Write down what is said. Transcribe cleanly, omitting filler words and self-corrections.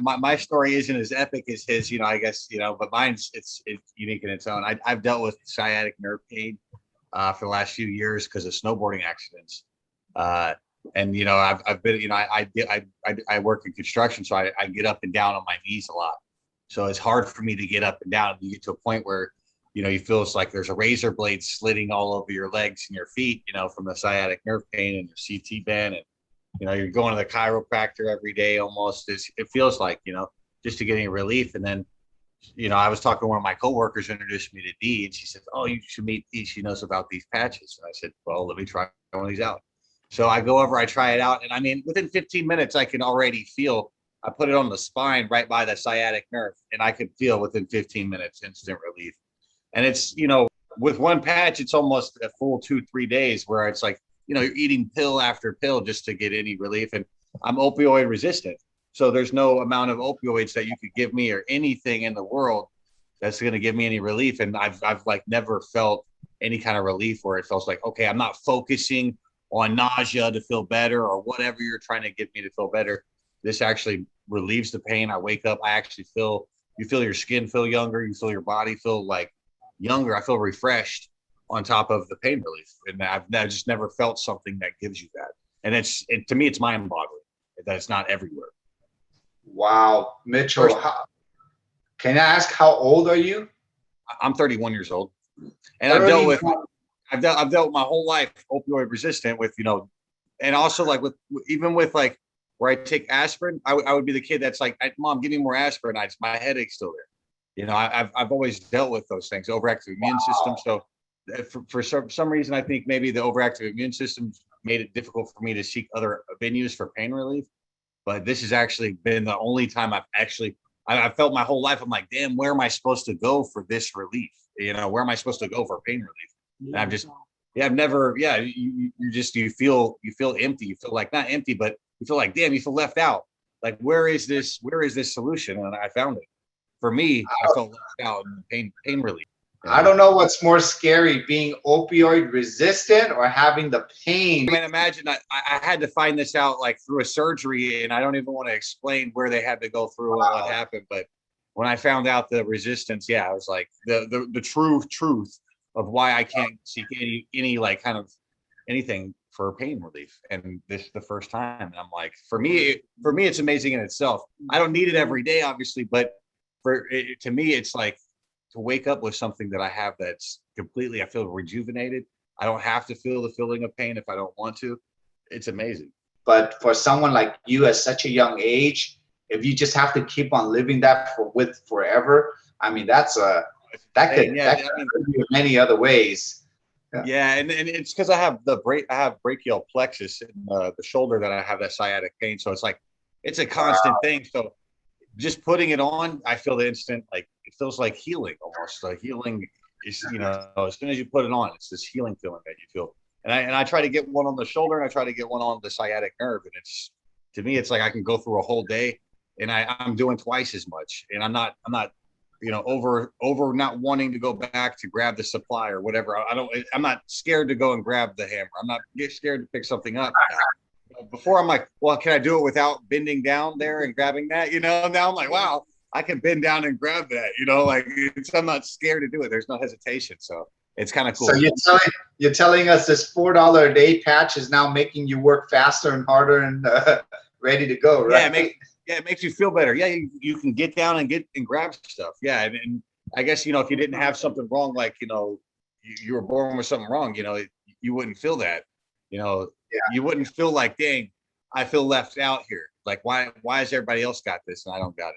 my story isn't as epic as his, I guess, but mine's it's unique in its own. I've dealt with sciatic nerve pain for the last few years because of snowboarding accidents. Uh, and I've been, I work in construction, so I get up and down on my knees a lot. So it's hard for me to get up and down. You get to a point where, you feel it's like there's a razor blade slitting all over your legs and your feet, from the sciatic nerve pain and your CT band. And, you're going to the chiropractor every day almost. It feels like, just to get any relief. And then, I was talking to one of my coworkers, introduced me to Dee, and she said, "Oh, you should meet Dee. She knows about these patches." And I said, "Well, let me try one of these out." So I go over, I try it out. And I mean, within 15 minutes, I can already feel, I put it on the spine right by the sciatic nerve, and I could feel within 15 minutes instant relief. And it's, with one patch, it's almost a full 2-3 days where it's like, you're eating pill after pill just to get any relief. And I'm opioid resistant. So there's no amount of opioids that you could give me or anything in the world that's going to give me any relief. And I've like never felt any kind of relief where it feels like, okay, I'm not focusing on nausea to feel better or whatever you're trying to get me to feel better. This actually relieves the pain. I wake up, I actually feel, you feel your skin feel younger, you feel your body feel like younger. I feel refreshed on top of the pain relief. And I've just never felt something that gives you that. And to me, it's mind boggling that it's not everywhere. Wow, Mitchell, First, can I ask how old are you? I'm 31 years old, and I've dealt with my whole life opioid resistant with, and also like even with like where I take aspirin, I would be the kid that's like, "Mom, give me more aspirin." My headache's still there. I've always dealt with those things, overactive immune system. So for some reason, I think maybe the overactive immune system made it difficult for me to seek other venues for pain relief. But this has actually been the only time I felt my whole life. I'm like, damn, where am I supposed to go for this relief? Where am I supposed to go for pain relief? And I've just, yeah, I've never, yeah, you feel empty. You feel like not empty, but you feel like, damn, you feel left out. Like, where is this solution? And I found it. For me, I felt left out in pain relief. I don't know what's more scary, being opioid resistant or having the pain. I mean, imagine I had to find this out like through a surgery, and I don't even want to explain where they had to go through and what happened. But when I found out the resistance, yeah, I was like the true truth of why I can't seek any like kind of anything for pain relief. And this is the first time, and I'm like, for me, it's amazing in itself. I don't need it every day, obviously, but to me, it's like to wake up with something that I have that's completely, I feel rejuvenated. I don't have to feel the feeling of pain if I don't want to. It's amazing. But for someone like you at such a young age, if you just have to keep on living that with forever, I mean, that could hurt you in many other ways. Yeah, and it's because I have brachial plexus in the shoulder that I have that sciatic pain. So it's like it's a constant thing. So just putting it on, I feel the instant, like it feels like healing almost. Like healing is, as soon as you put it on, it's this healing feeling that you feel. And I try to get one on the shoulder, and I try to get one on the sciatic nerve. And to me, it's like I can go through a whole day, and I'm doing twice as much. And I'm not, over not wanting to go back to grab the supply or whatever. I'm not scared to go and grab the hammer. I'm not scared to pick something up. Before I'm like, well, can I do it without bending down there and grabbing that? Now I'm like, wow, I can bend down and grab that. Like I'm not scared to do it. There's no hesitation. So it's kind of cool. So you're telling us this $4 a day patch is now making you work faster and harder and ready to go, right? Yeah, it makes you feel better. Yeah, you can get down and grab stuff. Yeah, and I guess if you didn't have something wrong, like you were born with something wrong, you wouldn't feel that. You wouldn't feel like, dang, I feel left out here. Like, why has everybody else got this and I don't got it?